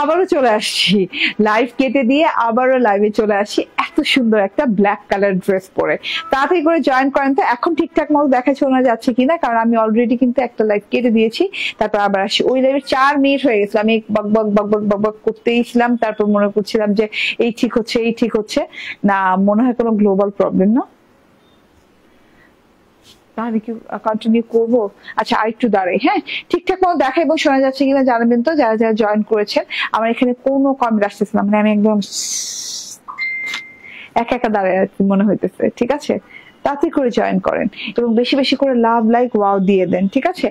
আবারও চলে আসছি, লাইভ কেটে দিয়ে আবারও লাইভে চলে আসি এত সুন্দর একটা ব্ল্যাক কালার ড্রেস পরে। তাড়াতাড়ি করে জয়েন করেন তো, এখন ঠিকঠাক মতো দেখা শোনা যাচ্ছে কিনা, কারণ আমি অলরেডি কিন্তু একটা লাইভ কেটে দিয়েছি, তারপর আবার আসি। ওই লাইভে 4 মিনিট হয়ে গেছিল, আমি বক বক বক বক বক বক করতেইছিলাম, তারপর মনে করছিলাম যে এই ঠিক হচ্ছে এই ঠিক হচ্ছে না, মনে হয় কোনো গ্লোবাল প্রবলেম না, তাহলে কি কন্টিনিউ করবো? আচ্ছা আরেকটু দাঁড়াই, হ্যাঁ ঠিকঠাক মতো দেখা এবং শোনা যাচ্ছে কিনা জানাবেন তো যারা যারা জয়েন করেছেন। আমার এখানে কোনো কমেন্ট আসতেছে না, মানে আমি একদম একা একা দাঁড়ায় আর কি মনে হইতেছে। ঠিক আছে, তাড়াতাড়ি করে জয়েন করেন এবং বেশি বেশি করে লাভ লাইক ওয়াও দিয়ে দেন, ঠিক আছে।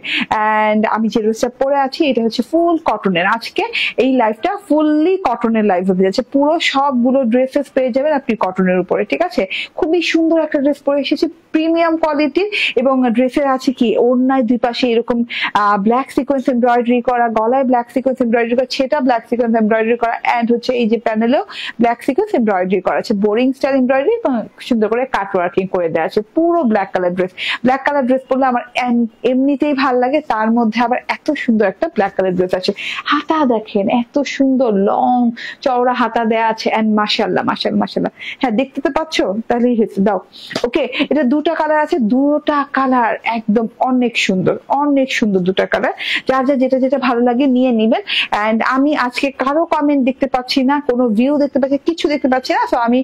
এন্ড আমি যে ড্রেসটা পরে আছি এটা হচ্ছে ফুল কটনের। আজকে এই লাইভটা ফুললি কটনের লাইভ হতে যাচ্ছে, পুরো সবগুলো ড্রেসেস পেয়ে যাবেন আপনি কটনের উপরে, ঠিক আছে। খুবই সুন্দর একটা ড্রেস পরে এসেছি, প্রিমিয়াম কোয়ালিটির, এবং ড্রেসের আছে কি ওড়নায় দুই পাশে এরকম ব্ল্যাক সিকোয়েন্স এমব্রয়ডারি করা, গলায় ব্ল্যাক সিকোয়েন্স এমব্রয়ডারি করা, সেটা ব্ল্যাক সিকোয়েন্স এমব্রয়ডারি করা, এন্ড হচ্ছে এই যে প্যানেলেও ব্ল্যাক সিকোয়েন্স এমব্রয়ডারি করা আছে, বোরিং স্টাইল এমব্রয়ডারি এবং সুন্দর করে কাট ওয়ার্কিং করে দেওয়া আছে। পুরো black colour dress, black colour dress পরলে আমার এমনিতেই ভাল লাগে, তার মধ্যে আবার এত সুন্দর একটা ব্ল্যাক কালার ড্রেস আছে। হাতা দেখেন এত সুন্দর লং চওড়া হাতা দেয়া আছে, এন্ড মাশাআল্লাহ মাশাআল্লাহ মাশাআল্লাহ, হ্যাঁ দেখতে তো পাচ্ছ, তাহলেই হয়েছে। দাও ওকে, এটা দুটা কালার আছে, দুটা কালার একদম অনেক সুন্দর, অনেক সুন্দর দুটা কালার, যার যা যেটা যেটা ভালো লাগে নিয়ে নিবেন। এন্ড আমি আজকে কারো কমেন্ট দেখতে পাচ্ছি না, কোনো ভিউ দেখতে পাচ্ছি, কিছু দেখতে পাচ্ছি না, তো আমি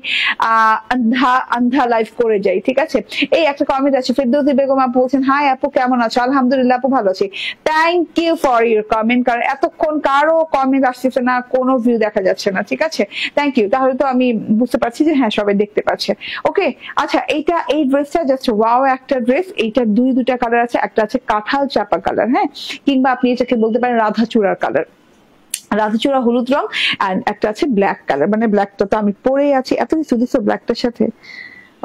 আন্ধা লাইভ করে যাই, ঠিক আছে। এই একটা কমেন্ট আছে, ফেরদৌসী বেগম আপু বলছেন হাই আপু কেমন আছো? আলহামদুলিল্লাহ আপু ভালো আছি। Thank you for your comment, কারণ এতক্ষণ কারো কমেন্ট আসতেছে না, কোনো ভিউ দেখা যাচ্ছে না, ঠিক আছে। থ্যাংক ইউ, তাহলে তো আমি বুঝতে পারছি যে হ্যাঁ সবাই দেখতে পাচ্ছে। ওকে আচ্ছা, এইটা এই ড্রেসটা জাস্ট ওয়াও একটা ড্রেস। এইটা দুইটা কালার আছে, একটা আছে কাঁঠাল চাপা কালার, হ্যাঁ, কিংবা আপনি এটাকে বলতে পারেন রাধা চূড়ার কালার, রাধাচূড়া হলুদ রং, আর একটা আছে ব্ল্যাক কালার, মানে ব্ল্যাকটা তো আমি পরেই আছি, এত কিছু দিচ্ছ ব্ল্যাকটার সাথে।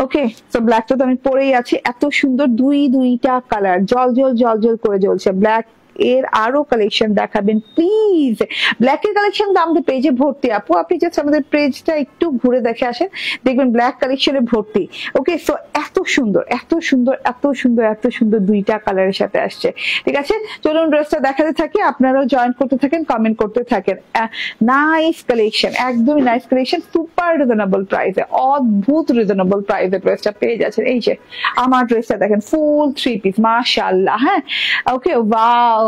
ওকে, তো ব্ল্যাকটা তো আমি পরেই আছি, এত সুন্দর দুইটা কালার জল জল জল জল করে জ্বলছে। ব্ল্যাক এর আরো কালেকশন দেখাবেন প্লিজ, ব্ল্যাক এর কালেকশন তো আমাদের পেজে ভর্তি আপু, আপনি জাস্ট আমাদের পেজটা একটু ঘুরে দেখে আসেন, দেখবেন ব্ল্যাক কালেকশনে ভর্তি। ওকে, সো এত সুন্দর এত সুন্দর এত সুন্দর এত সুন্দর দুইটা কালারের সাথে আসছে, ঠিক আছে। চলুন ড্রেসটা দেখাতে থাকি, আপনারাও জয়েন করতে থাকেন, কমেন্ট করতে থাকেন। নাইস কালেকশন, একদমই নাইস কালেকশন, সুপার রিজনেবল প্রাইসে, অদ্ভুত রিজনেবল প্রাইসে ড্রেসটা পেয়ে যাচ্ছেন। এই যে আমার ড্রেসটা দেখেন, ফুল 3 পিস, মাশাআল্লাহ। হ্যাঁ ওকে, ওয়াও,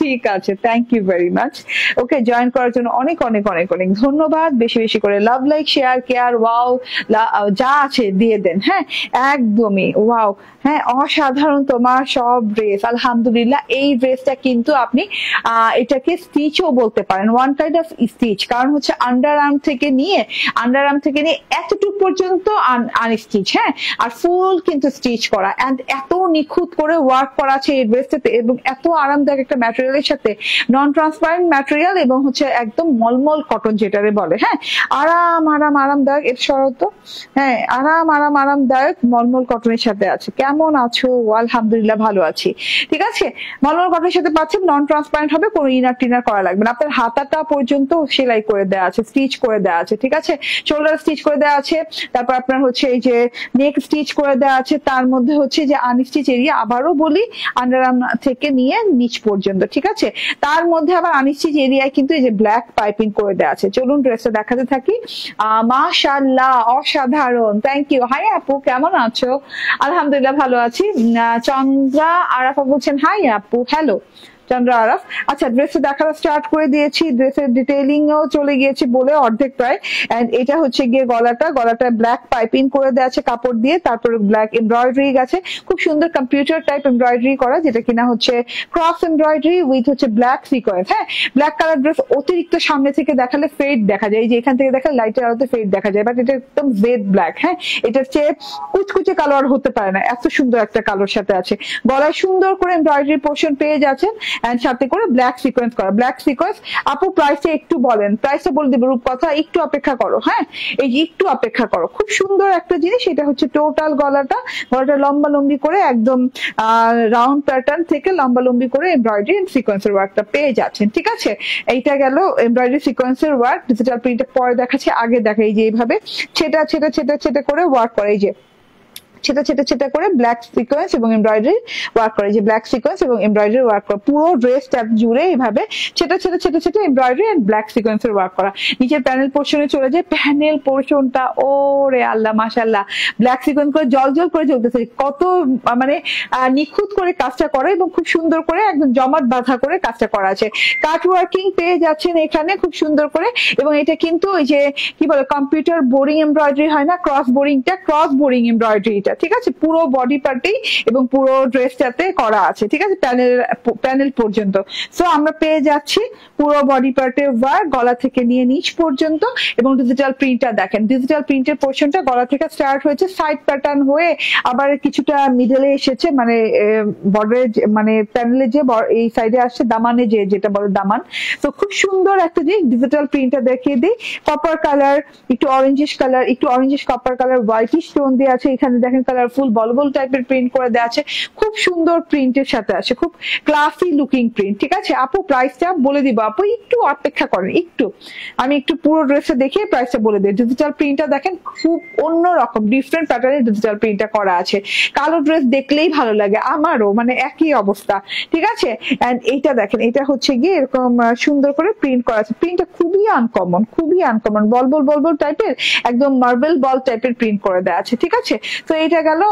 ঠিক আছে, thank you very much. Okay, join করার জন্য অনেক অনেক অনেক অনেক ধন্যবাদ। বেশি বেশি করে love like share care wow যা আছে দিয়ে দেন, হ্যাঁ একদমই ওয়াও। হ্যাঁ অসাধারণ তোমার সব ড্রেস, আলহামদুলিল্লাহ। এই ড্রেসটা কিন্তু আপনি এটাকে স্টিচও বলতে পারেন, ওয়ান কাইন্ড অফ স্টিচ, কারণ হচ্ছে আন্ডার আর্ম থেকে নিয়ে এতটুকু পর্যন্ত আনস্টিচ, হ্যাঁ, আর ফুল কিন্তু স্টিচ করা, এন্ড এত নিখুঁত করে ওয়ার্ক করা আছে এই ড্রেসটাতে, এবং এত আরামদায়ক একটা ম্যাটেরিয়ালের সাথে, নন ট্রান্সপারেন্ট ম্যাটেরিয়াল, এবং হচ্ছে একদম মলমল কটন যেটারে বলে, হ্যাঁ আরাম আরাম আরামদায়ক, এর শরত, হ্যাঁ আরাম আরাম আরামদায়ক মলমল কটনের সাথে আছে। কেমন আছো? আলহামদুলিল্লাহ ভালো আছি, ঠিক আছে। মলমল কটনের সাথে পাচ্ছেন, নন ট্রান্সপারেন্ট হবে, কোনো ইনার টিনার করা লাগবে না, আপনার হাতাটা পর্যন্ত সেলাই করে দেওয়া আছে, স্টিচ করে দেওয়া আছে, ঠিক আছে। শোল্ডার স্টিচ করে দেওয়া আছে, তারপর আপনার হচ্ছে এই যে নেক স্টিচ করে দেওয়া আছে, তার মধ্যে হচ্ছে যে আনস্টিচ এরিয়া, আবারও বলি আন্ডার আর্ম থেকে নিয়ে নিচ পর্যন্ত, ঠিক আছে। তার মধ্যে আবার আনস্টিচ এরিয়ায় কিন্তু এই যে ব্ল্যাক পাইপিং করে দেওয়া আছে। চলুন ড্রেসটা দেখাতে থাকি। মাশাআল্লাহ, অসাধারণ, থ্যাংক ইউ। হাই আপু কেমন আছো? আলহামদুলিল্লাহ ভালো আছি। চন্দ্রা আরাফা বলছেন হাই আপু, হ্যালো চন্দ্র আরাফ। আচ্ছা, ড্রেসটা দেখানো স্টার্ট করে দিয়েছি, ড্রেসের ডিটেইলিং ও চলে গিয়েছি বলে অর্ধেক প্রায়। এন্ড এটা হচ্ছে গিয়ে গলাটা ব্ল্যাক পাইপিং করে দেওয়া আছে কাপড় দিয়ে, তারপরে ব্ল্যাক এমব্রয়ডারি গেছে, খুব সুন্দর কম্পিউটার টাইপ এমব্রয়ডারি করা, যেটা কিনা হচ্ছে ক্রস এমব্রয়ডারি উইথ হচ্ছে ব্ল্যাক সিকোয়েন্স। হ্যাঁ, ব্ল্যাক কালার ড্রেস অতিরিক্ত সামনে থেকে দেখালে ফেড দেখা যায়, এই যে এখান থেকে দেখালে লাইটের আলোতে ফেড দেখা যায়, বাট এটা একদম জেড ব্ল্যাক। হ্যাঁ, এটার চেয়ে কুচকুচে কালো আর হতে পারে না, এত সুন্দর একটা কালোর সাথে আছে। গলায় সুন্দর করে এমব্রয়ডারি পোর্শন পেয়ে যাচ্ছেন, এন্ড সাথে করে ব্ল্যাক সিকোয়েন্স করা, ব্ল্যাক সিকোয়েন্স। আপু প্রাইসটা একটু বলেন, প্রাইসটা বলে দিব, রূপকথা একটু অপেক্ষা করো, হ্যাঁ এই একটু অপেক্ষা করো। খুব সুন্দর একটা জিনিস, এটা হচ্ছে টোটাল গলাটা লম্বা লম্বি করে একদম রাউন্ড প্যাটার্ন থেকে লম্বা লম্বি করে এমব্রয়ডারি এন্ড সিকোয়েন্সের ওয়ার্কটা পেয়ে যাচ্ছেন, ঠিক আছে। এইটা গেল এমব্রয়ডারি সিকোয়েন্সের ওয়ার্ক। ডিজিটাল প্রিন্টটা পরে দেখাচ্ছে, আগে দেখা এই যে এইভাবে ছেটা ছেটা ছেটা ছেটা করে ওয়ার্ক করে, এই যে ছেটা ছেটা ছেটা করে ব্ল্যাক সিকোয়েন্স এবং এমব্রয়ডারি ওয়ার্ক করে, যে ব্ল্যাক সিকোয়েন্স এবং এমব্রয়ডারি ওয়ার্ক করা, পুরো ড্রেসটা জুড়ে এইভাবে ছেটা ছেটা ছেটা ছেটা এমব্রয়ডারি এন্ড ব্ল্যাক সিকোয়েন্সের ওয়ার্ক করা। নিচের প্যানেল পোর্শনে চলে যায়, প্যানেল পোর্শনটা ও রে আল্লাহ মাশাআল্লাহ ব্ল্যাক সিকোয়েন্স করে জল জল করে জ্বলতেছে, কত মানে নিখুঁত করে কাজটা করা এবং খুব সুন্দর করে একদম জমাট বাঁধা করে কাজটা করা আছে। কাট ওয়ার্কিং পেয়ে যাচ্ছেন এখানে খুব সুন্দর করে, এবং এটা কিন্তু ওই যে কি বলে কম্পিউটার বোরিং এমব্রয়ডারি হয় না, ক্রস বোরিং এমব্রয়ডারিটা, ঠিক আছে, পুরো বডি পার্টেই এবং পুরো ড্রেসটাতে করা আছে, ঠিক আছে, প্যানেল পর্যন্ত। সো আমরা পেয়ে যাচ্ছি পুরো বডি পার্টের ওয়ার্ক গলা থেকে নিয়ে নিচ পর্যন্ত, এবং ডিজিটাল প্রিন্টটা দেখেন, ডিজিটাল প্রিন্টের পোর্শনটা গলা থেকে স্টার্ট হয়েছে, সাইড প্যাটার্ন হয়ে আবার কিছুটা মিডলে এসেছে, মানে বর্ডারের মানে প্যানেলে যে এই সাইডে আসছে দামানে যেটা বলে দামান। তো খুব সুন্দর একটা জিনিস, ডিজিটাল প্রিন্টটা দেখিয়ে দিই, কপার কালার, একটু অরেঞ্জিশ কালার, একটু orangish copper colour, whitish tone দিয়ে আছে, এখানে দেখেন কালারফুল বল বল টাইপের প্রিন্ট করে দেওয়া আছে, খুব সুন্দর প্রিন্টের সাথে আছে, খুব ক্লাসি লুকিং প্রিন্ট, ঠিক আছে। আপু প্রাইসটা বলে দিব, আপু একটু অপেক্ষা করেন, একটু আমি একটু পুরো ড্রেসটা দেখিয়ে প্রাইসটা বলে দিই। ডিজিটাল প্রিন্টটা দেখেন খুব অন্যরকম ডিফারেন্ট প্যাটার্নের ডিজিটাল প্রিন্টটা করা আছে, কালো ড্রেস দেখলেই ভালো লাগে, আমারও মানে একই অবস্থা, ঠিক আছে। এন্ড এইটা দেখেন, এটা হচ্ছে গিয়ে এরকম সুন্দর করে প্রিন্ট করা আছে, প্রিন্টটা খুবই আনকমন বল বল টাইপের, একদম মার্বেল বল টাইপের প্রিন্ট করে দেওয়া আছে, ঠিক আছে। তো এটা গেল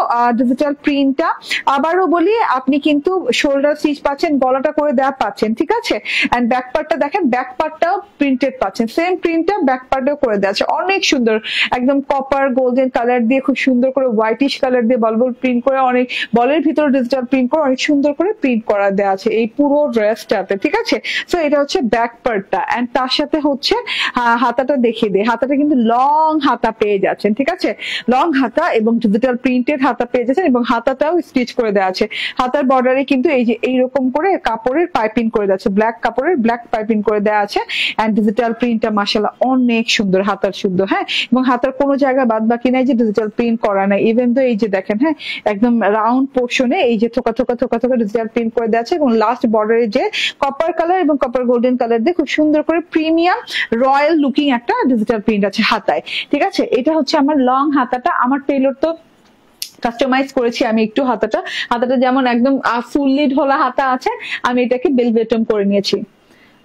ডিজিটাল প্রিন্টটা। আবারও বলি, আপনি কিন্তু শোল্ডার স্টিচ পাচ্ছেন, গলাটা করে দেওয়া পাচ্ছেন, ঠিক আছে। এন্ড ব্যাক পার্টটা দেখেন, ব্যাক পার্টটাও প্রিন্টেড পাচ্ছেন, সেম প্রিন্টটা ব্যাক পার্টেও করে দেওয়া আছে, অনেক সুন্দর, একদম কপার গোল্ডেন কালার দিয়ে খুব সুন্দর করে হোয়াইটিশ কালার দিয়ে বল প্রিন্ট করে, অনেক বলের ভিতরে ডিজিটাল প্রিন্ট করে অনেক সুন্দর করে প্রিন্ট করা দেওয়া আছে এই পুরো ড্রেসটাতে, ঠিক আছে। তো এটা হচ্ছে ব্যাক পার্টটা, এন্ড তার সাথে হচ্ছে হাতাটা দেখিয়ে দিই, হাতাটা কিন্তু লং হাতা পেয়ে যাচ্ছেন, ঠিক আছে, লং হাতা এবং ডিজিটাল প্রিন্টেড হাতা পেয়ে যাচ্ছেন, এবং হাতাটাও স্টিচ করে দেওয়া আছে। হাতার বর্ডারে কিন্তু এই যে এইরকম করে কাপড়ের পাইপিং করে দেওয়া আছে, ব্ল্যাক কাপড়ের ব্ল্যাক পাইপিং করে দেওয়া আছে, এন্ড ডিজিটাল প্রিন্টটা মাশাআল্লাহ অনেক সুন্দর, হাতার শুদ্ধ, হ্যাঁ, এবং হাতার কোনো জায়গায় বাদ বাকি নাই যে ডিজিটাল প্রিন্ট করা নাই, ইভেন তো এই যে দেখেন, হ্যাঁ, একদম রাউন্ড পোর্শনে এই যে থোকা থোকা থোকা থোকা ডিজিটাল প্রিন্ট করে দেওয়া আছে, এবং লাস্ট বর্ডারে যে কপার কালার এবং কপার গোল্ডেন কালার দিয়ে খুব সুন্দর করে প্রিমিয়াম রয়্যাল লুকিং একটা ডিজিটাল প্রিন্ট আছে হাতায়, ঠিক আছে। এটা হচ্ছে আমার লং হাতাটা, আমার টেলর তো কাস্টমাইজ করেছি আমি একটু হাতাটা যেমন একদম ফুললি ঢোলা হাতা আছে, আমি এটাকে বেল বেটম করে নিয়েছি,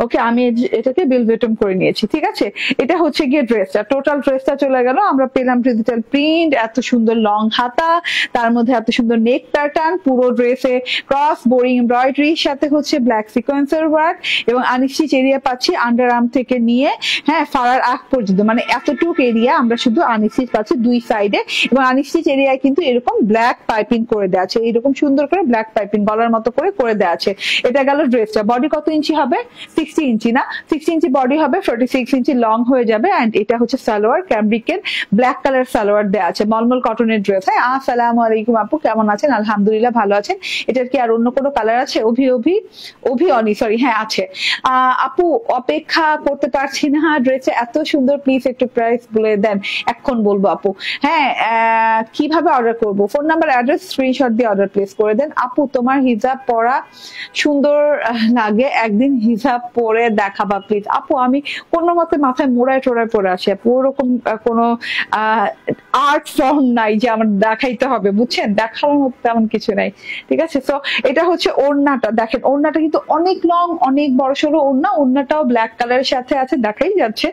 ওকে, আমি এটাকে বেলভেটম করে নিয়েছি, ঠিক আছে। এটা হচ্ছে গিয়ে ড্রেসটা, টোটাল ড্রেসটা চলে গেল, আমরা পেলাম ডিজিটাল প্রিন্ট, এত সুন্দর লং হাতা, তার মধ্যে এত সুন্দর নেক প্যাটার্ন, পুরো ড্রেসে ক্রস বোরিং এমব্রয়ডারির সাথে হচ্ছে ব্ল্যাক সিকোয়েন্সের ওয়ার্ক, এবং আনস্টিচ এরিয়া পাচ্ছি আন্ডার আর্ম থেকে নিয়ে হ্যাঁ ফাড়ার আগ পর্যন্ত, মানে এতটুক এরিয়া আমরা শুধু আনস্টিচ পাচ্ছি দুই সাইডে, এবং আনস্টিচ এরিয়ায় কিন্তু এরকম ব্ল্যাক পাইপিং করে দেওয়া আছে, এরকম সুন্দর করে ব্ল্যাক পাইপিং গলার মতো করে দেওয়া আছে। এটা গেল ড্রেসটা। বডি কত ইঞ্চি হবে? 60 ইঞ্চি না, 60 ইঞ্চি বডি হবে, 46 ইঞ্চি লং হয়ে যাবে। এন্ড এটা হচ্ছে সালোয়ার, ক্যামব্রিকের ব্ল্যাক কালার সালোয়ার দেওয়া আছে, মলমল কটনের ড্রেস। হ্যাঁ, আসসালামু আলাইকুম আপু, কেমন আছেন? আলহামদুলিল্লাহ ভালো আছেন। এটার কি আর অন্য কোনো কালার আছে? অনি সরি, হ্যাঁ আছে। আপু অপেক্ষা করতে পারছি না, ড্রেসে এত সুন্দর, প্লিজ একটু প্রাইস বলে দেন। এখন বলবো আপু। হ্যাঁ, কিভাবে অর্ডার করব? ফোন নাম্বার, অ্যাড্রেস, স্ক্রিনশট দিয়ে অর্ডার প্লেস করে দেন। আপু তোমার হিজাব পরা সুন্দর লাগে, একদিন হিজাব পরে দেখাবা প্লিজ। আপু আমি কোনো মতে মাথায় মোড়ায় টোড়ায় পরে আসি আপু, ওরকম কোনো আর্ট ফর্ম নাই যে আমার দেখাইতে হবে, বুঝছেন, দেখানোর মতো তেমন কিছু নাই, ঠিক আছে। তো এটা হচ্ছে ওড়নাটা, দেখেন ওড়নাটা কিন্তু অনেক লং, অনেক বড় সড়ো ওড়না, ওড়নাটাও ব্ল্যাক কালারের সাথে আছে, দেখাই যাচ্ছে।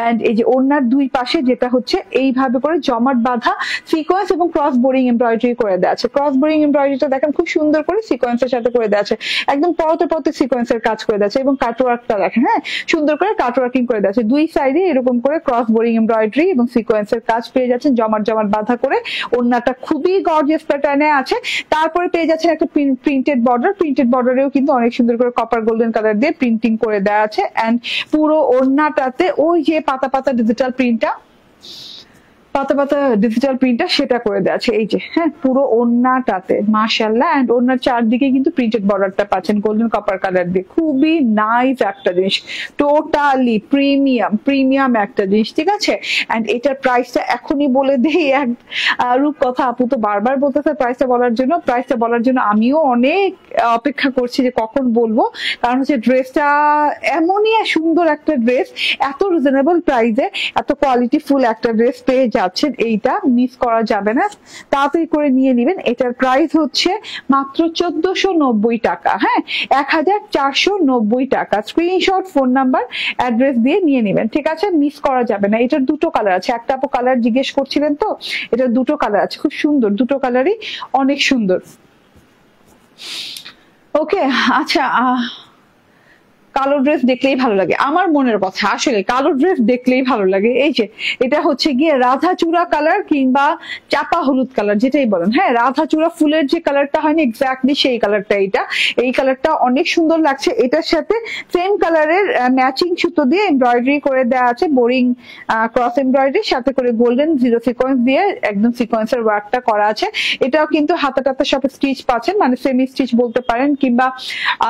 এন্ড এই যে ওড়নার দুই পাশে যেটা হচ্ছে এইভাবে করে জমাট বাঁধা সিকোয়েন্স এবং ক্রস বোরিং এমব্রয়ডারি করে দেওয়া আছে। ক্রস বোরিং এমব্রয়ডারিটা দেখেন খুব সুন্দর করে সিকোয়েন্সের সাথে করে দেওয়া আছে, একদম পরতে পরতে সিকোয়েন্সের কাজ করে দেওয়া আছে, এবং কাটওয়ার্কটা দেখেন, হ্যাঁ সুন্দর করে কাটওয়ার্কিং করে দেওয়া আছে, দুই সাইডে এরকম করে ক্রস বোরিং এমব্রয়ডারি এবং সিকোয়েন্সের কাজ পেয়ে যাচ্ছেন, জমাট বাঁধা করে। ওড়নাটা খুবই গর্জিয়াস প্যাটার্নে আছে। তারপরে পেয়ে যাচ্ছেন একটা প্রিন্টেড বর্ডার, প্রিন্টেড বর্ডারেও কিন্তু অনেক সুন্দর করে কপার গোল্ডেন কালার দিয়ে প্রিন্টিং করে দেওয়া আছে। এন্ড পুরো ওড়নাটাতে ওই যে পাতা পাতা ডিজিটাল প্রিন্টটা সেটা করে দেওয়া আছে, এই যে হ্যাঁ পুরো ওড়নাটাতে মাশাআল্লাহ। এন্ড ওড়নার চারদিকে কিন্তু প্রিন্টেড বর্ডারটা পাচ্ছেন গোল্ডেন কপার কালার দিয়ে, খুবই নাইস একটা জিনিস, টোটালি প্রিমিয়াম একটা জিনিস, ঠিক আছে। এন্ড এটার প্রাইসটা এখনই বলে দেই, এক রূপ কথা, আপু তো বারবার বলতেছে প্রাইসটা বলার জন্য আমিও অনেক অপেক্ষা করছি যে কখন বলবো, কারণ হচ্ছে ড্রেসটা এমনই সুন্দর একটা ড্রেস, এত রিজনেবল প্রাইসে এত কোয়ালিটি ফুল একটা ড্রেস পেয়ে চাচ্ছেন এইটা মিস করা যাবে না, তাড়াতাড়ি করে নিয়ে নেবেন। এটার প্রাইস হচ্ছে মাত্র 1490 টাকা। হ্যাঁ, 1490 টাকা। স্ক্রিনশট, ফোন নাম্বার, অ্যাড্রেস দিয়ে নিয়ে নেবেন, ঠিক আছে? মিস করা যাবে না। এটার দুটো কালার আছে, একটা আপু কালার জিজ্ঞেস করছিলেন, তো এটার দুটো কালার আছে, খুব সুন্দর, দুটো কালারই অনেক সুন্দর। ওকে, আচ্ছা, কালো ড্রেস দেখলেই ভালো লাগে, আমার মনের কথা, আসলে কালো ড্রেস দেখলেই ভালো লাগে। এই যে এটা হচ্ছে গিয়ে রাধা চূড়া কালার কিংবা চাপা হলুদ কালার, যেটাই বলেন। হ্যাঁ, রাধা চূড়া ফুলের যে কালারটা হয়নি, এক্স্যাক্টলি সেই কালারটা এটা। এই কালারটা অনেক সুন্দর লাগছে। এটার সাথে সেম কালারের ম্যাচিং সুতো দিয়ে এমব্রয়ডারি করে দেওয়া আছে, বোরিং ক্রস এমব্রয়ডারি, সাথে করে গোল্ডেন জিরো সিকোয়েন্স দিয়ে একদম সিকোয়েন্সের ওয়ার্কটা করা আছে। এটাও কিন্তু হাতে টাতে সব স্টিচ পাচ্ছেন, মানে সেমি স্টিচ বলতে পারেন, কিংবা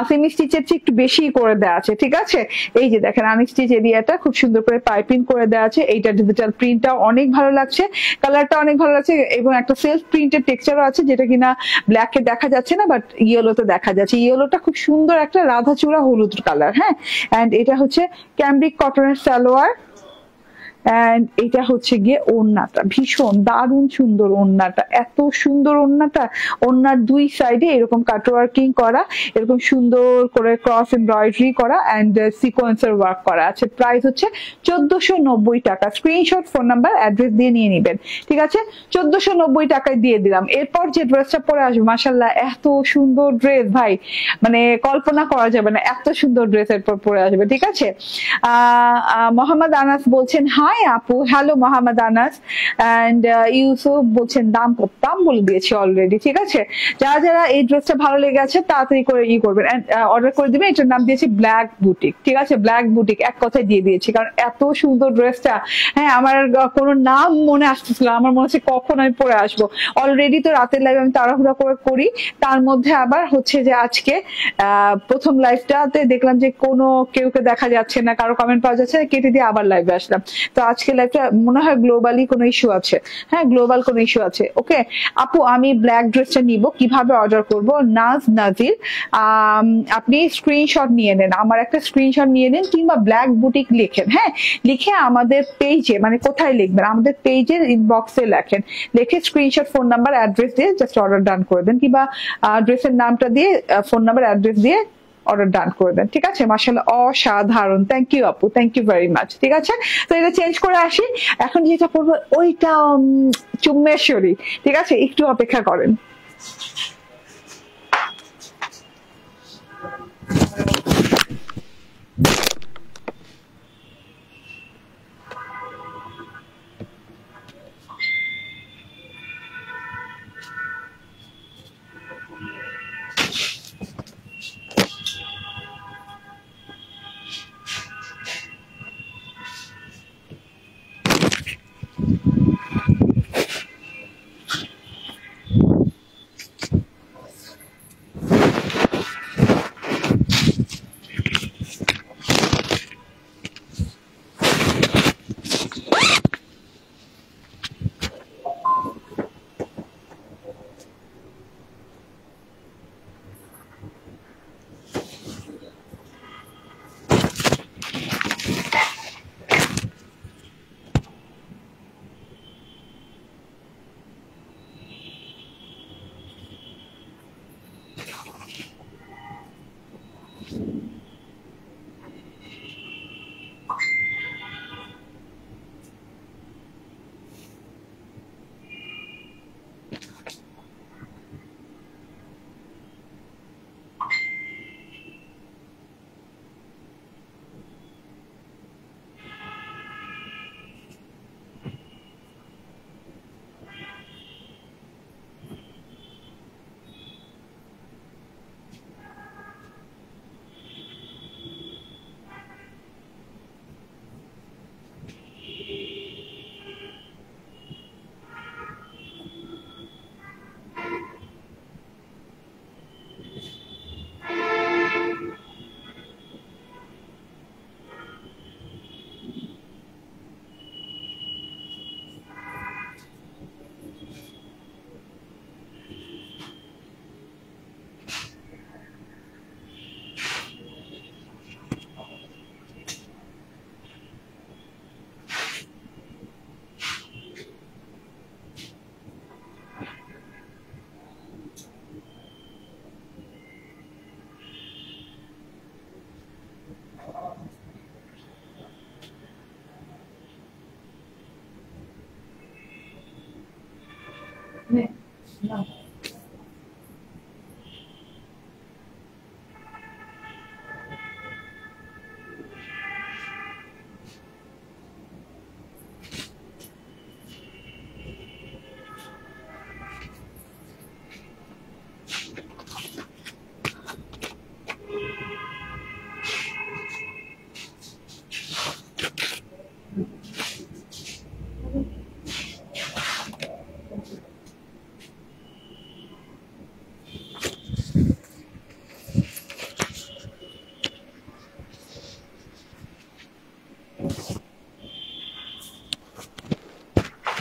সেমি স্টিচের চেয়ে একটু বেশি করে দেওয়া আছে, ঠিক আছে? এই যে দেখেন আনস্টিচ এরিয়াটা খুব সুন্দর করে পাইপিং করে দেওয়া আছে। এইটা ডিজিটাল প্রিন্টটা অনেক ভালো লাগছে, কালারটা অনেক ভালো লাগছে, এবং একটা সেলফ প্রিন্টের টেক্সচারও আছে, যেটা কিনা ব্ল্যাকে দেখা যাচ্ছে না, বাট ইয়েলোতে দেখা যাচ্ছে। ইয়েলোটা খুব সুন্দর একটা রাধাচূড়া হলুদ কালার। হ্যাঁ, এন্ড এটা হচ্ছে ক্যামব্রিক কটনের সালোয়ার, এন্ড এটা হচ্ছে গিয়ে ওড়নাটা, ভীষণ দারুণ সুন্দর ওড়নাটা, এত সুন্দর ওড়নাটা। ওড়নার দুই সাইডে এরকম কাটওয়ার্কিং করা, এরকম সুন্দর করে ক্রস এমব্রয়ডারি করা এন্ড সিকোয়েন্সের ওয়ার্ক করা আছে। প্রাইস হচ্ছে 1490 টাকা। স্ক্রিনশট, ফোন নাম্বার, অ্যাড্রেস দিয়ে নিয়ে নিবেন, ঠিক আছে? 1490 টাকায় দিয়ে দিলাম। এরপর যে ড্রেসটা পরে আসবে, মাশাআল্লাহ এত সুন্দর ড্রেস ভাই, মানে কল্পনা করা যাবে না, এত সুন্দর ড্রেস এরপর পরে আসবে, ঠিক আছে? মোহাম্মদ আনাস বলছেন হাই আপু, হ্যালো মোহাম্মদ আনাস। এন্ড ইউসুফ বলছেন দাম কত, দাম বলে দিয়েছি অলরেডি, ঠিক আছে? যারা যারা এই ড্রেসটা ভালো লেগে আছে তাড়াতাড়ি করে করবেন, অর্ডার করে দিবেন। এটার নাম দিয়েছি ব্ল্যাক বুটিক, ঠিক আছে? ব্ল্যাক বুটিক, এক কথায় দিয়ে দিয়েছি, কারণ এত সুন্দর ড্রেসটা। হ্যাঁ, আমার কোনো নাম মনে আসতেছিল, আমার মনে হচ্ছে কখন আমি পরে আসবো। অলরেডি তো রাতের লাইভ আমি তাড়াহুড়া করে করি, তার মধ্যে আবার হচ্ছে যে আজকে প্রথম লাইভটাতে দেখলাম যে কোনো কেউকে দেখা যাচ্ছে না, কারো কমেন্ট পাওয়া যাচ্ছে না, কেটে দিয়ে আবার লাইভে আসলাম। তো আজকে লাইভটা মনে হয় গ্লোবালি কোনো ইস্যু আছে। হ্যাঁ, গ্লোবাল কোনো ইস্যু আছে। ওকে আপু, আমি ব্ল্যাক ড্রেসটা নিব, কিভাবে অর্ডার করব? নাজ নাজির, আপনি স্ক্রিনশট নিয়ে নেন, আমার একটা স্ক্রিনশট নিয়ে নেন, কিংবা ব্ল্যাক বুটিক লিখেন। হ্যাঁ, লিখে আমাদের পেজে, মানে কোথায় লিখবেন, আমাদের পেজের ইনবক্সে লেখেন, লিখে স্ক্রিনশট, ফোন নাম্বার, অ্যাড্রেস দিয়ে জাস্ট অর্ডার ডান করে দেন, কিংবা ড্রেসের নামটা দিয়ে ফোন নাম্বার, অ্যাড্রেস দিয়ে অর্ডার ডান করে দেন, ঠিক আছে? মাশাআল্লাহ অসাধারণ, থ্যাংক ইউ আপু, থ্যাংক ইউ ভেরি মাচ, ঠিক আছে? তো এটা চেঞ্জ করে আসি। এখন যেটা পড়বো ওইটা চুম্মেশ্বরী, ঠিক আছে? একটু অপেক্ষা করেন।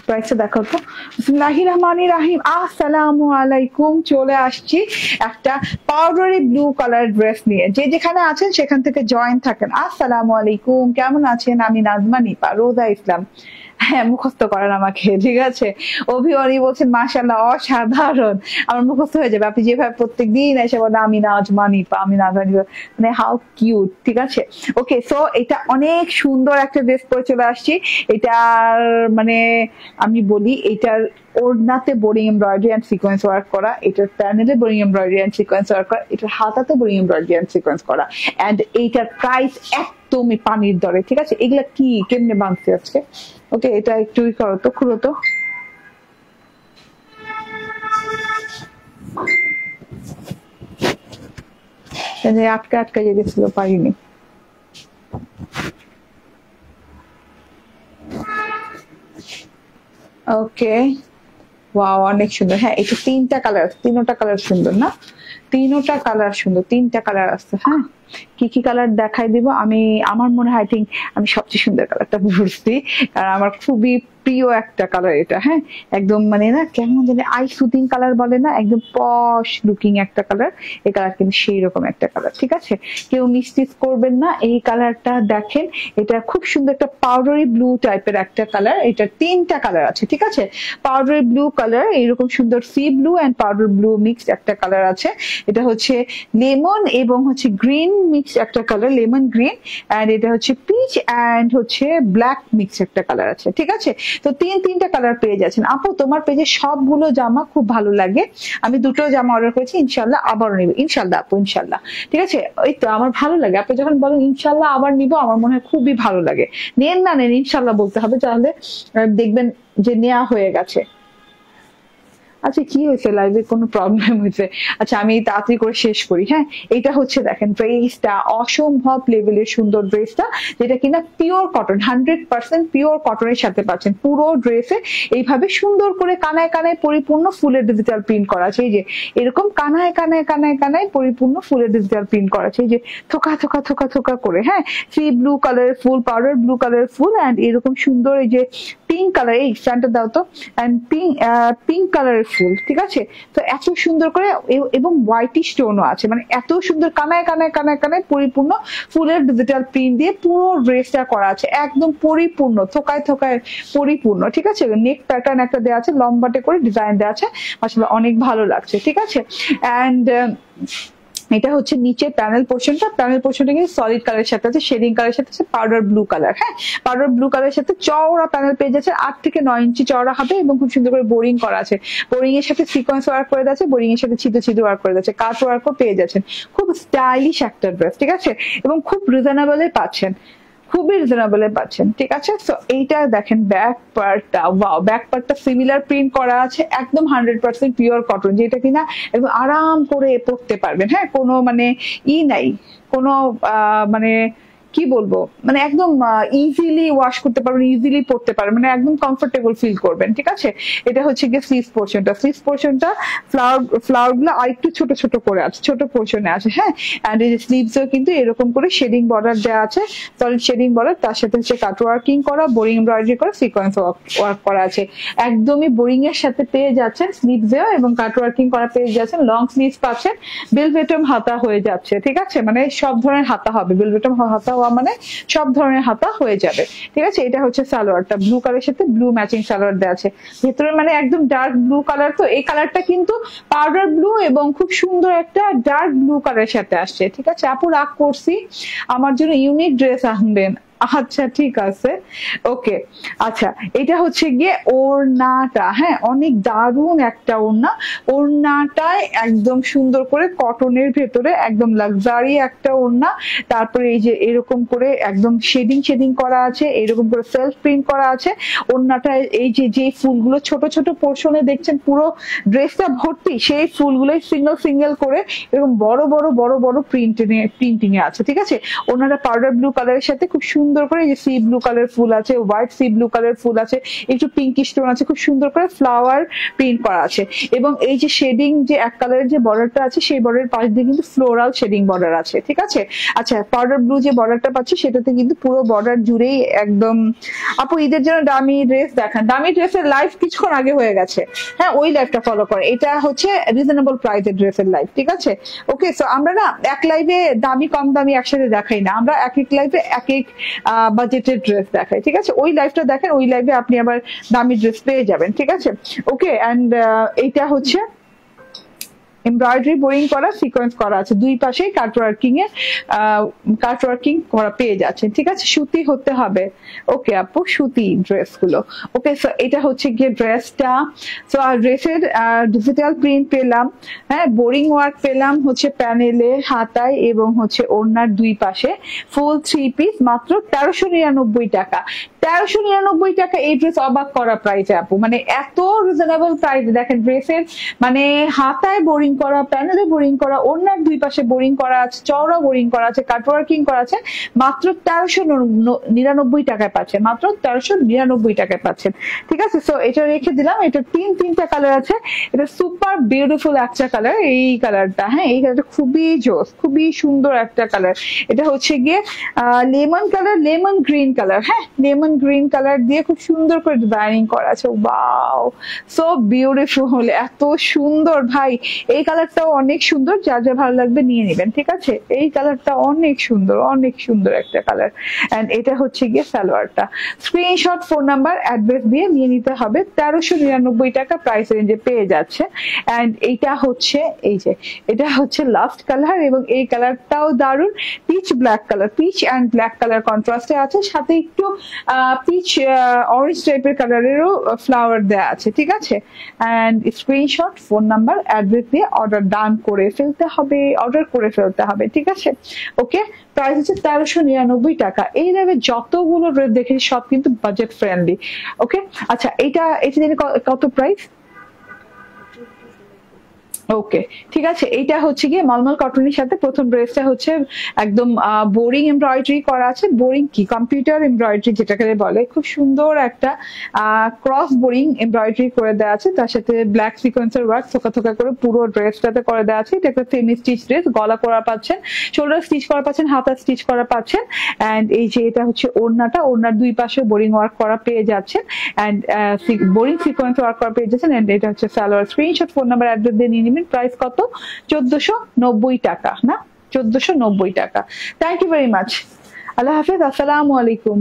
প্রাইসটা দেখো তো। বিসমিল্লাহির রহমানির রহিম। আসসালামু আলাইকুম। চলে আসছি একটা পাউডারি ব্লু কালার ড্রেস নিয়ে। যে যেখানে আছেন সেখান থেকে জয়েন থাকেন। আসসালামু আলাইকুম, কেমন আছেন? আমি নাজমা নিপা, রোজা ইসলাম। হ্যাঁ, মুখস্থ করেন আমাকে, ঠিক আছে? অভিমানী বলছেন মাশাআল্লাহ অসাধারণ। আমার মুখস্থ হয়ে যাবে। আপনি যেভাবে প্রত্যেকদিন এসে বলেন আমি নাজমা নিপা, আমি নাজমা নিপা, মানে হাউ কিউট, ঠিক আছে? ওকে, সো এটা অনেক সুন্দর একটা ড্রেস পরে চলে আসছি। এটার মানে আমি বলি, এটার ওড়নাতে boring embroidery and sequence work করা, এটার প্যানেলে boring embroidery and sequence work করা, এটার হাতাতে বোরিং এমব্রয়ডারি এন্ড সিকোয়েন্স করা, এন্ড এইটার প্রাইস একদমই পানির দরে, ঠিক আছে? এগুলা কি কেমনে বাঁধছে আজকে? ওকে, এটা একটু করো তো, খুলো তো। আটকা আটকা যেতেছিল, পারিনি। ওকে, ওয়াও, অনেক সুন্দর। হ্যাঁ, এটা তিনটা কালার, তিনোটা কালার সুন্দর না? তিনোটা কালার সুন্দর, তিনটা কালার আছে। হ্যাঁ, কি কি কালার দেখাই দিব আমি? আমার মনে হয় থিঙ্ক আমি সবচেয়ে সুন্দর কালারটা বুঝছি, কারণ আমার খুবই প্রিয় একটা কালার এটা। হ্যাঁ, একদম মানে না কেমন জানি আই সুদিং কালার বলে না, একদম পশ লুকিং একটা কালার। এই কালার কিন্তু সেই রকম একটা কালার, ঠিক আছে? কেউ মিসটিস করবেন না, এই কালারটা দেখেন। এটা খুব সুন্দর একটা পাউডারি ব্লু টাইপের একটা কালার। এটা তিনটা কালার আছে, ঠিক আছে? পাউডারি ব্লু কালার, এইরকম সুন্দর sea blue and powder blue mix একটা কালার আছে। এটা হচ্ছে লেমন এবং হচ্ছে গ্রিন মিক্স একটা কালার, লেমন গ্রিন, এন্ড এটা হচ্ছে পিচ এন্ড হচ্ছে ব্ল্যাক মিক্স একটা কালার আছে, ঠিক আছে? তো তিনটা কালার পেয়ে যাচ্ছেন। আপু, তোমার পেজে সবগুলো জামা খুব ভালো লাগে, আমি দুটো জামা অর্ডার করেছি, ইনশাল্লাহ আবারও নিবো। ইনশাল্লাহ আপু, ইনশাল্লাহ, ঠিক আছে? ওই তো আমার ভালো লাগে, আপনি যখন বলেন ইনশাল্লাহ আবার নিবো, আমার মনে হয় খুবই ভালো লাগে। নেন না নেন, ইনশাল্লাহ বলতে হবে, তাহলে দেখবেন যে নেওয়া হয়ে গেছে। আচ্ছা, কি হয়েছে? লাইভে কোনো প্রবলেম হয়েছে? আচ্ছা, আমি তাড়াতাড়ি করে শেষ করি। হ্যাঁ, এটা হচ্ছে দেখেন ড্রেসটা, অসম্ভব লেভেলের সুন্দর ড্রেসটা, যেটা কিনা পিওর কটন, 100% পিওর কটনের সাথে পাচ্ছেন। পুরো ড্রেসে এইভাবে সুন্দর করে কানায় কানায় পরিপূর্ণ ফুলের ডিজিটাল প্রিন্ট করা আছে। এই যে এরকম কানায় কানায় কানায় কানায় পরিপূর্ণ ফুলের ডিজিটাল প্রিন্ট করা আছে, এই যে থোকা থোকা থোকা থোকা করে। হ্যাঁ, সি ব্লু কালারের ফুল, পাউডার ব্লু কালারের ফুল, এন্ড এরকম সুন্দর এই যে পিঙ্ক কালার, এই স্ট্যান্ডটা দাও তো, এন্ড পিঙ্ক কালারের ফুল, ঠিক আছে? তো এত সুন্দর করে, এবং হোয়াইটি স্টোনও আছে, মানে এত সুন্দর কানায় কানায় কানায় কানায় পরিপূর্ণ ফুলের ডিজিটাল প্রিন্ট দিয়ে পুরো ড্রেসটা করা আছে, একদম পরিপূর্ণ, থোকায় থোকায় পরিপূর্ণ, ঠিক আছে? নেক প্যাটার্ন একটা দেওয়া আছে, লম্বাটে করে ডিজাইন দেওয়া আছে, আসলে অনেক ভালো লাগছে, ঠিক আছে? এন্ড এটা হচ্ছে নিচের প্যানেল পোর্শনটা, প্যানেল পোর্শনটা কিন্তু সলিড কালারের সাথে আছে, শেডিং কালারের সাথে আছে পাউডার ব্লু কালার। হ্যাঁ, পাউডার ব্লু কালারের সাথে চওড়া প্যানেল পেয়ে যাচ্ছে, 8 থেকে 9 ইঞ্চি চওড়া হবে, এবং খুব সুন্দর করে বোরিং করা আছে। বোরিং এর সাথে সিকোয়েন্স ওয়ার্ক করে যাচ্ছে, বোরিং এর সাথে ছিদ্র ছিদ্র ওয়ার্ক করে যাচ্ছে, কাট ওয়ার্কও পেয়ে যাচ্ছেন। খুব স্টাইলিশ একটা ড্রেস, ঠিক আছে? এবং খুব রিজনেবলে পাচ্ছেন, খুবই রিজনেবলে পাচ্ছেন, ঠিক আছে? তো এইটা দেখেন ব্যাক পার্টটা, ওয়াও, ব্যাক পার্টটা সিমিলার প্রিন্ট করা আছে, একদম 100% পিওর কটন, যেটা কিনা একদম আরাম করে পরতে পারবেন। হ্যাঁ, কোনো মানে নাই, কোনো মানে কি বলবো, মানে একদম ইজিলি ওয়াশ করতে পারবেন, ইজিলি পরতে পারবেন, মানে একদম কমফোর্টেবল ফিল করবেন, ঠিক আছে? এটা হচ্ছে গিয়ে স্লিভস পোর্শনটা, স্লিভস পোর্শনটা ফ্লাওয়ার গুলো আরেকটু ছোট ছোট করে আছে, ছোট পোর্শনে আছে। হ্যাঁ, এন্ড এই স্লিভসও কিন্তু এরকম করে শেডিং বর্ডার দেওয়া আছে, সলিড শেডিং বর্ডার, তার সাথে হচ্ছে কাট ওয়ার্কিং করা, বোরিং এমব্রয়ডারি করা, সিকোয়েন্স ওয়ার্ক করা আছে। একদমই বোরিং এর সাথে পেয়ে যাচ্ছেন স্লিভসেও, এবং কাট ওয়ার্কিং করা পেয়ে যাচ্ছেন, লং স্লিভস পাচ্ছেন, বেলভেটম হাতা হয়ে যাচ্ছে, ঠিক আছে? মানে সব ধরনের হাতা হবে, বেলভেটম হাতা মানে সব ধরনের হাতা হয়ে যাবে, ঠিক আছে? এটা হচ্ছে সালোয়ারটা, ব্লু কালারের সাথে ব্লু ম্যাচিং সালোয়ার দেওয়া আছে, ভেতরে মানে একদম ডার্ক ব্লু কালার। তো এই কালারটা কিন্তু পাউডার ব্লু এবং খুব সুন্দর একটা ডার্ক ব্লু কালারের সাথে আসছে, ঠিক আছে? আপু, রাগ করছি, আমার জন্য ইউনিক ড্রেস আনবেন। আচ্ছা ঠিক আছে, ওকে। আচ্ছা এটা হচ্ছে গিয়ে ওড়নাটা, হ্যাঁ অনেক দারুণ একটা ওড়না। ওড়নাটায় একদম সুন্দর করে কটনের ভেতরে একদম লাক্সারি একটা ওড়না। তারপরে এই যে এরকম করে একদম শেডিং শেডিং করা আছে, এরকম করে সেলফ প্রিন্ট করা আছে। ওড়নাটায় এই যে যে ফুলগুলো ছোট ছোট পোর্শনে দেখছেন পুরো ড্রেসটা ভর্তি, সেই ফুলগুলোই সিঙ্গেল সিঙ্গেল করে এরকম বড় বড় বড় বড় প্রিন্টিং এ আছে, ঠিক আছে। ওনারা পাউডার ব্লু কালারের সাথে খুব সুন্দর করে যে সি ব্লু কালার ফুল আছে, হোয়াইট সি ব্লু কালার ফুল আছে, একটু পিঙ্কিশ টোন আছে, খুব সুন্দর করে ফ্লাওয়ার প্রিন্ট করা আছে। এবং এই যে শেডিং যে এক কালারের যে বর্ডারটা আছে সেই বর্ডারের পাশ দিয়ে কিন্তু ফ্লোরাল শেডিং বর্ডার আছে, ঠিক আছে। আচ্ছা পাউডার ব্লু যে বর্ডারটা পাচ্ছি সেটাতে কিন্তু পুরো বর্ডার জুড়েই একদম। আপু ঈদের জন্য দামি ড্রেস দেখান, দামি ড্রেসের লাইভ কিছুক্ষণ আগে হয়ে গেছে, হ্যাঁ ওই লাইভটা ফলো করে। এটা হচ্ছে রিজনেবল প্রাইসের ড্রেসের লাইভ, ঠিক আছে। ওকে সো আমরা না এক লাইভে দামি কম দামি একসাথে দেখাই না, আমরা এক এক লাইভে এক এক বাজেটের ড্রেস দেখাই, ঠিক আছে। ওই লাইভটা দেখেন, ওই লাইভে আপনি আবার দামি ড্রেস পেয়ে যাবেন, ঠিক আছে। ওকে অ্যান্ড এইটা হচ্ছে এমব্রয়ডারি বোরিং করা সিকোয়েন্স করা আছে, দুই পাশে কাটওয়ার্কিং করা পেয়ে যাচ্ছে, ঠিক আছে। সুতি হতে হবে, ওকে আপু সুতি ড্রেস গুলো। ওকে সো এটা হচ্ছে গিয়ে ড্রেসটা। সো আর ড্রেসের ডিজিটাল প্রিন্ট পেলাম, হ্যাঁ বোরিং ওয়ার্ক পেলাম হচ্ছে প্যানেলে, হাতায় এবং হচ্ছে ওড়নার দুই পাশে। ফুল 3 পিস মাত্র 1399 টাকা। 1399 টাকা এই ড্রেস, অবাক করা প্রাইসে আপু, মানে এত রিজনেবল প্রাইস। দেখেন ড্রেসের মানে হাতায় বোরিং করা, প্যানেলে বোরিং করা, ওড়নার দুই পাশে বোরিং করা আছে, চওড়া বোরিং করা আছে, কাটওয়ার্কিং করা আছে, মাত্র 1399 টাকায় পাচ্ছেন, মাত্র 1399 টাকায় পাচ্ছেন, ঠিক আছে। সো এটা রেখে দিলাম। এটা তিনটা কালার আছে, এটা সুপার বিউটিফুল একটা কালার, এই কালারটা, হ্যাঁ এই কালারটা খুবই জোস, খুবই সুন্দর একটা কালার। এটা হচ্ছে গিয়ে lemon colour, lemon green colour, হ্যাঁ লেমন গ্রিন কালার দিয়ে খুব সুন্দর করে ডিজাইনিং করা আছে। ওয়াও সো বিউটিফুল, এত সুন্দর ভাই। এই কালারটাও অনেক সুন্দর, যার যা ভালো লাগবে নিয়ে নেবেন, ঠিক আছে। এই কালারটা অনেক সুন্দর, অনেক সুন্দর একটা কালার। এন্ড এটা হচ্ছে গিয়ে সালোয়ারটা। স্ক্রিনশট, ফোন নাম্বার, অ্যাড্রেস দিয়ে নিয়ে নিতে হবে। 1399 টাকা প্রাইস রেঞ্জে পেয়ে যাচ্ছে। এন্ড এইটা হচ্ছে এই যে এটা হচ্ছে লাস্ট কালার, এবং এই কালারটাও দারুন, peach black colour, peach and black colour কন্ট্রাস্টে আছে, সাথে একটু পিচ অরেঞ্জ টাইপের কালারেরও ফ্লাওয়ার দেওয়া আছে, ঠিক আছে। And screenshot, phone number, address দিয়ে অর্ডার ডান করে ফেলতে হবে, অর্ডার করে ফেলতে হবে, ঠিক আছে। ওকে প্রাইস হচ্ছে 1399 টাকা। এই লেভে যতগুলো ড্রেস দেখেছি সব কিন্তু বাজেট ফ্রেন্ডলি। ওকে আচ্ছা এটা জানি কত প্রাইস? ওকে ঠিক আছে। এইটা হচ্ছে গিয়ে মলমল কটনের সাথে প্রথম ড্রেসটা হচ্ছে একদম বোরিং এমব্রয়ডারি করা আছে। বোরিং কি, কম্পিউটার এমব্রয়ডারি যেটাকে বলে, খুব সুন্দর একটা ক্রস বোরিং এমব্রয়ডারি করে দেওয়া আছে, তার সাথে ব্ল্যাক সিকোয়েন্সের ওয়ার্ক থোকা থোকা করে পুরো ড্রেসটাতে করে দেওয়া আছে। এটা একটা সেমি স্টিচ ড্রেস, গলা করা পাচ্ছেন, শোল্ডার স্টিচ করা পাচ্ছেন, হাতা স্টিচ করা পাচ্ছেন। এন্ড এই যে এটা হচ্ছে ওড়নাটা, ওড়নার দুই পাশে বোরিং ওয়ার্ক করা পেয়ে যাচ্ছেন, এন্ড বোরিং সিকোয়েন্স ওয়ার্ক করা পেয়ে যাচ্ছেন। এন্ড এটা হচ্ছে salwar. Screenshot, phone number, address দিয়ে নিয়ে নেবেন। প্রাইস কত? 1490 টাকা না, 1490 টাকা। Thank you very much. আল্লাহ হাফিজ, আসসালামু আলাইকুম।